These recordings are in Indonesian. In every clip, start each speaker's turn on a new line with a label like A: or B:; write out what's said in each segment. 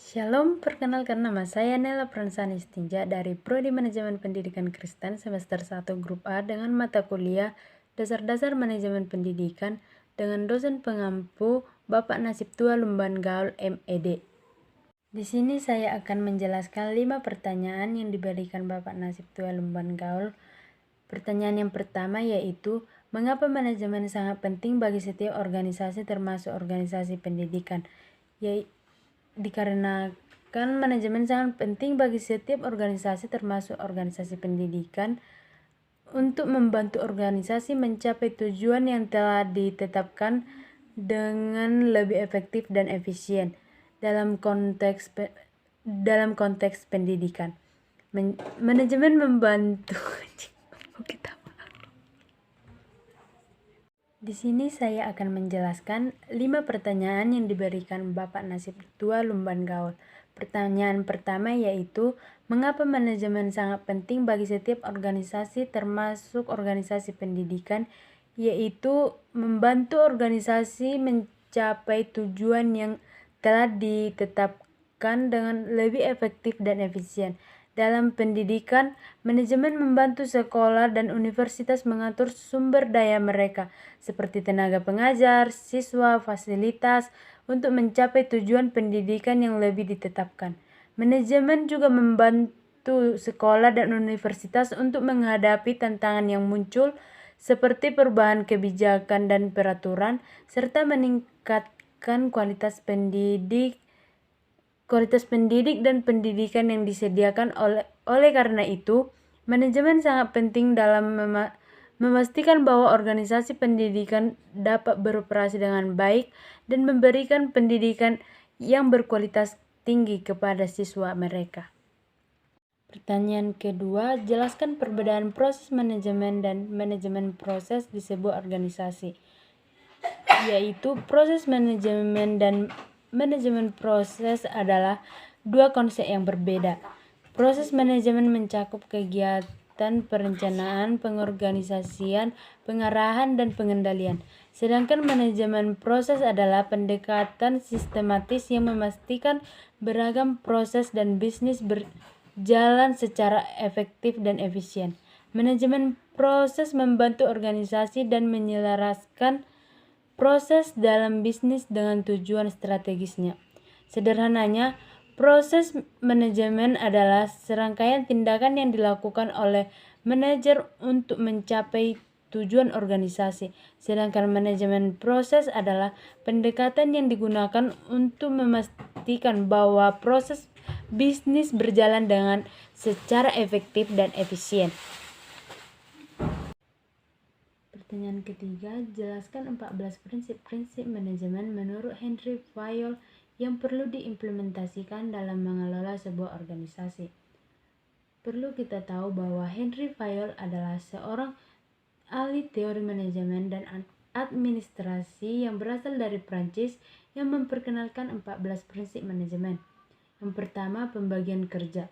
A: Shalom, perkenalkan nama saya Nela Pransani Stinja dari Prodi Manajemen Pendidikan Kristen semester 1 Grup A dengan mata kuliah Dasar-Dasar Manajemen Pendidikan dengan dosen pengampu Bapak Nasib Tua Lumban Gaul MED. Di sini saya akan menjelaskan 5 pertanyaan yang diberikan Bapak Nasib Tua Lumban Gaul. Pertanyaan yang pertama yaitu, mengapa manajemen sangat penting bagi setiap organisasi termasuk organisasi pendidikan? Dikarenakan manajemen sangat penting bagi setiap organisasi termasuk organisasi pendidikan untuk membantu organisasi mencapai tujuan yang telah ditetapkan dengan lebih efektif dan efisien dalam konteks pendidikan. Manajemen membantu Di sini saya akan menjelaskan 5 pertanyaan yang diberikan Bapak Nasib Tua Lumban Gaul. Pertanyaan pertama yaitu, mengapa manajemen sangat penting bagi setiap organisasi termasuk organisasi pendidikan, yaitu membantu organisasi mencapai tujuan yang telah ditetapkan dengan lebih efektif dan efisien. Dalam pendidikan, manajemen membantu sekolah dan universitas mengatur sumber daya mereka, seperti tenaga pengajar, siswa, fasilitas, untuk mencapai tujuan pendidikan yang lebih ditetapkan. Manajemen juga membantu sekolah dan universitas untuk menghadapi tantangan yang muncul, seperti perubahan kebijakan dan peraturan, serta meningkatkan kualitas pendidik dan pendidikan yang disediakan. Oleh karena itu, manajemen sangat penting dalam memastikan bahwa organisasi pendidikan dapat beroperasi dengan baik dan memberikan pendidikan yang berkualitas tinggi kepada siswa mereka. Pertanyaan kedua, jelaskan perbedaan proses manajemen dan manajemen proses di sebuah organisasi. Yaitu proses manajemen dan manajemen proses adalah dua konsep yang berbeda. Proses manajemen mencakup kegiatan perencanaan, pengorganisasian, pengarahan, dan pengendalian. Sedangkan manajemen proses adalah pendekatan sistematis yang memastikan beragam proses dan bisnis berjalan secara efektif dan efisien. Manajemen proses membantu organisasi dan menyelaraskan proses dalam bisnis dengan tujuan strategisnya. Sederhananya, proses manajemen adalah serangkaian tindakan yang dilakukan oleh manajer untuk mencapai tujuan organisasi, sedangkan manajemen proses adalah pendekatan yang digunakan untuk memastikan bahwa proses bisnis berjalan dengan secara efektif dan efisien. Pertanyaan ketiga, jelaskan 14 prinsip-prinsip manajemen menurut Henry Fayol yang perlu diimplementasikan dalam mengelola sebuah organisasi. Perlu kita tahu bahwa Henry Fayol adalah seorang ahli teori manajemen dan administrasi yang berasal dari Prancis yang memperkenalkan 14 prinsip manajemen. Yang pertama, pembagian kerja.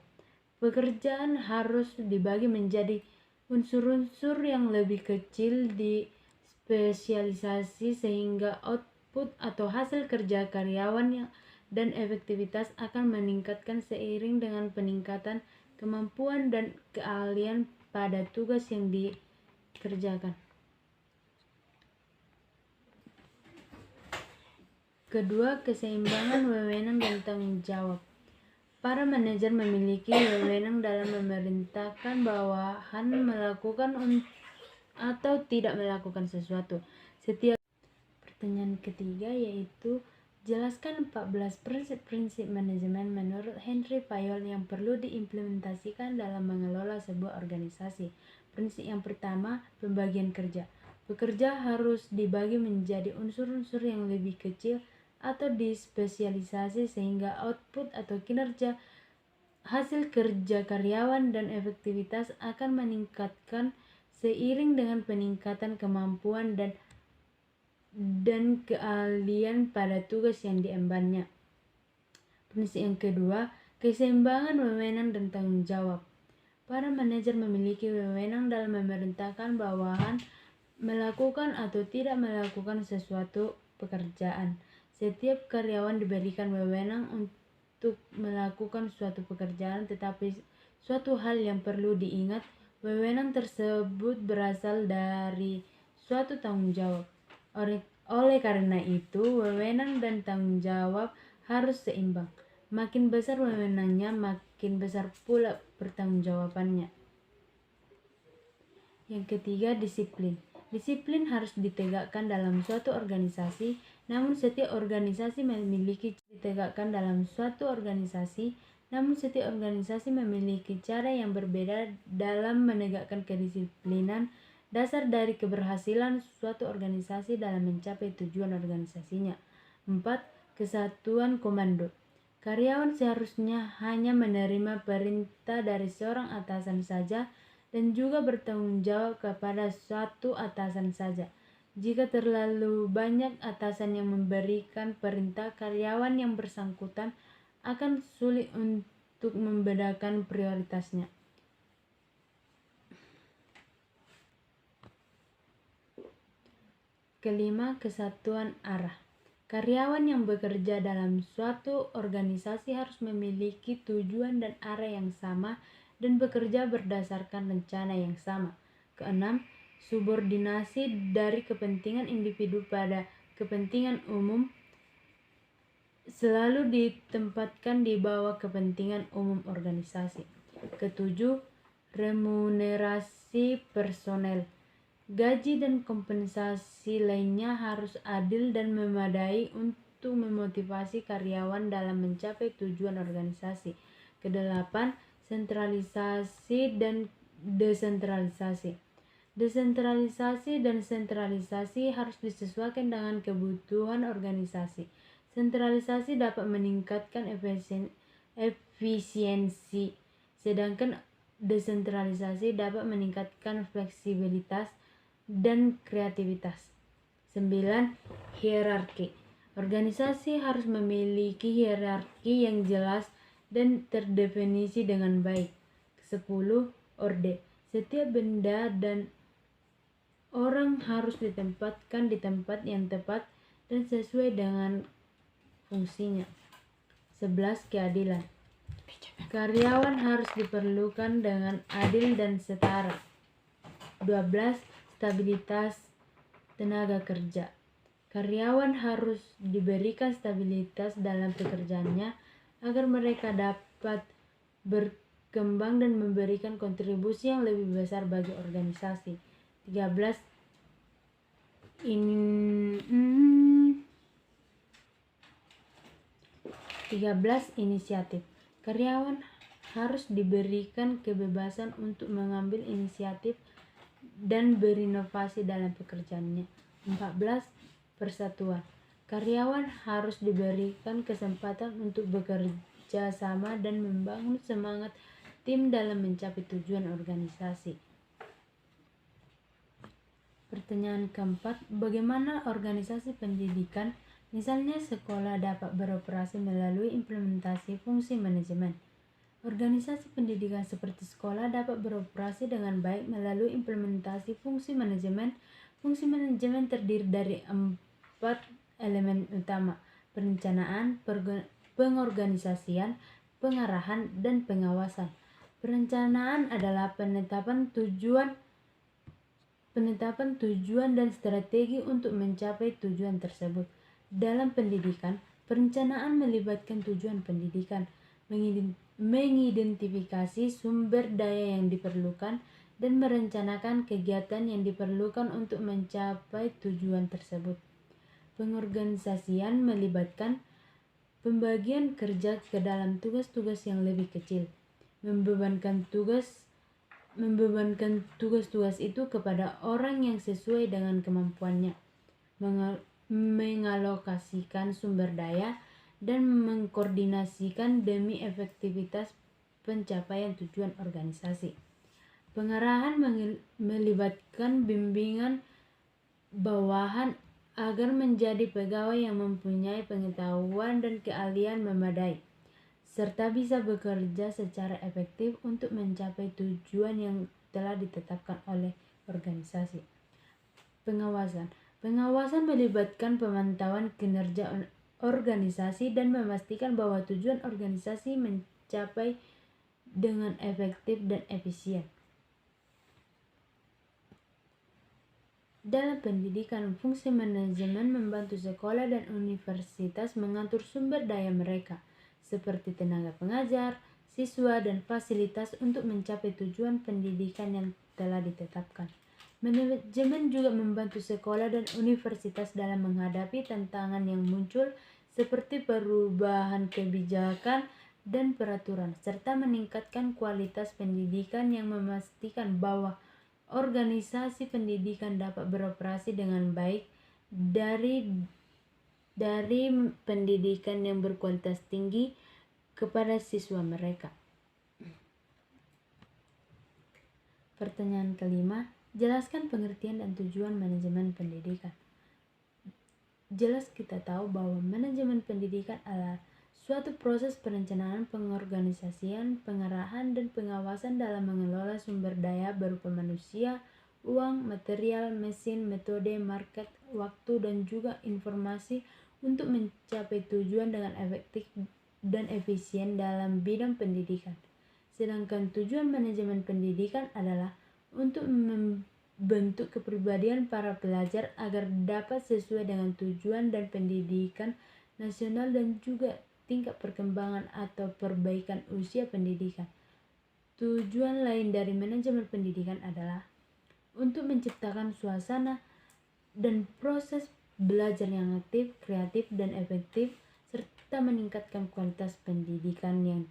A: Pekerjaan harus dibagi menjadi unsur-unsur yang lebih kecil di spesialisasi sehingga output atau hasil kerja karyawan dan efektivitas akan meningkatkan seiring dengan peningkatan kemampuan dan keahlian pada tugas yang dikerjakan. Kedua, keseimbangan wewenang dan tanggung jawab. Para manajer memiliki wewenang dalam memerintahkan bawahan melakukan atau tidak melakukan sesuatu. Pertanyaan ketiga yaitu, jelaskan 14 prinsip-prinsip manajemen menurut Henry Fayol yang perlu diimplementasikan dalam mengelola sebuah organisasi. Prinsip yang pertama, pembagian kerja. Pekerja harus dibagi menjadi unsur-unsur yang lebih kecil atau dispesialisasi sehingga output atau kinerja hasil kerja karyawan dan efektivitas akan meningkatkan seiring dengan peningkatan kemampuan dan keahlian pada tugas yang diembannya. Prinsip yang kedua, keseimbangan wewenang dan tanggung jawab. Para manajer memiliki wewenang dalam memerintahkan bawahan melakukan atau tidak melakukan sesuatu pekerjaan. Setiap karyawan diberikan wewenang untuk melakukan suatu pekerjaan, tetapi suatu hal yang perlu diingat, wewenang tersebut berasal dari suatu tanggung jawab. Oleh karena itu, wewenang dan tanggung jawab harus seimbang. Makin besar wewenangnya, makin besar pula pertanggungjawabannya. Yang ketiga, disiplin. Disiplin harus ditegakkan dalam suatu organisasi, namun setiap organisasi memiliki cara yang berbeda dalam menegakkan kedisiplinan. Dasar dari keberhasilan suatu organisasi dalam mencapai tujuan organisasinya. 4. Kesatuan komando. Karyawan seharusnya hanya menerima perintah dari seorang atasan saja dan juga bertanggung jawab kepada suatu atasan saja. Jika terlalu banyak atasan yang memberikan perintah, karyawan yang bersangkutan akan sulit untuk membedakan prioritasnya. Kelima, kesatuan arah. Karyawan yang bekerja dalam suatu organisasi harus memiliki tujuan dan arah yang sama dan bekerja berdasarkan rencana yang sama. Keenam, subordinasi dari kepentingan individu pada kepentingan umum selalu ditempatkan di bawah kepentingan umum organisasi. Ketujuh, remunerasi personel. Gaji dan kompensasi lainnya harus adil dan memadai untuk memotivasi karyawan dalam mencapai tujuan organisasi. Kedelapan, sentralisasi dan desentralisasi. Desentralisasi dan sentralisasi harus disesuaikan dengan kebutuhan organisasi. Sentralisasi dapat meningkatkan efisiensi, sedangkan desentralisasi dapat meningkatkan fleksibilitas dan kreativitas. 9. Hierarki. Organisasi harus memiliki hierarki yang jelas dan terdefinisi dengan baik. 10. Orde. Setiap benda dan orang harus ditempatkan di tempat yang tepat dan sesuai dengan fungsinya. 11. Keadilan. Karyawan harus diperlukan dengan adil dan setara. 12. Stabilitas tenaga kerja. Karyawan harus diberikan stabilitas dalam pekerjaannya agar mereka dapat berkembang dan memberikan kontribusi yang lebih besar bagi organisasi. 13. Inisiatif. Karyawan harus diberikan kebebasan untuk mengambil inisiatif dan berinovasi dalam pekerjaannya. 14. Persatuan. Karyawan harus diberikan kesempatan untuk bekerja sama dan membangun semangat tim dalam mencapai tujuan organisasi. Pertanyaan keempat, bagaimana organisasi pendidikan, misalnya sekolah, dapat beroperasi melalui implementasi fungsi manajemen? Organisasi pendidikan seperti sekolah dapat beroperasi dengan baik melalui implementasi fungsi manajemen. Fungsi manajemen terdiri dari 4 elemen utama: perencanaan, pengorganisasian, pengarahan, dan pengawasan. Perencanaan adalah penetapan tujuan dan strategi untuk mencapai tujuan tersebut. Dalam pendidikan, perencanaan melibatkan tujuan pendidikan, mengidentifikasi sumber daya yang diperlukan, dan merencanakan kegiatan yang diperlukan untuk mencapai tujuan tersebut. Pengorganisasian melibatkan pembagian kerja ke dalam tugas-tugas yang lebih kecil, membebankan tugas-tugas itu kepada orang yang sesuai dengan kemampuannya, mengalokasikan sumber daya, dan mengkoordinasikan demi efektivitas pencapaian tujuan organisasi. Pengarahan melibatkan bimbingan bawahan agar menjadi pegawai yang mempunyai pengetahuan dan keahlian memadai, serta bisa bekerja secara efektif untuk mencapai tujuan yang telah ditetapkan oleh organisasi. Pengawasan melibatkan pemantauan kinerja organisasi dan memastikan bahwa tujuan organisasi mencapai dengan efektif dan efisien. Dalam pendidikan, fungsi manajemen membantu sekolah dan universitas mengatur sumber daya mereka, seperti tenaga pengajar, siswa, dan fasilitas untuk mencapai tujuan pendidikan yang telah ditetapkan. Manajemen juga membantu sekolah dan universitas dalam menghadapi tantangan yang muncul seperti perubahan kebijakan dan peraturan, serta meningkatkan kualitas pendidikan yang memastikan bahwa organisasi pendidikan dapat beroperasi dengan baik dari pendidikan yang berkualitas tinggi kepada siswa mereka. Pertanyaan kelima, jelaskan pengertian dan tujuan manajemen pendidikan. Jelas kita tahu bahwa manajemen pendidikan adalah suatu proses perencanaan, pengorganisasian, pengarahan, dan pengawasan dalam mengelola sumber daya berupa manusia, uang, material, mesin, metode, market, waktu, dan juga informasi untuk mencapai tujuan dengan efektif dan efisien dalam bidang pendidikan. Sedangkan tujuan manajemen pendidikan adalah untuk membentuk kepribadian para pelajar agar dapat sesuai dengan tujuan dan pendidikan nasional dan juga tingkat perkembangan atau perbaikan usia pendidikan. Tujuan lain dari manajemen pendidikan adalah untuk menciptakan suasana dan proses belajar yang aktif, kreatif, dan efektif, serta meningkatkan kualitas pendidikan yang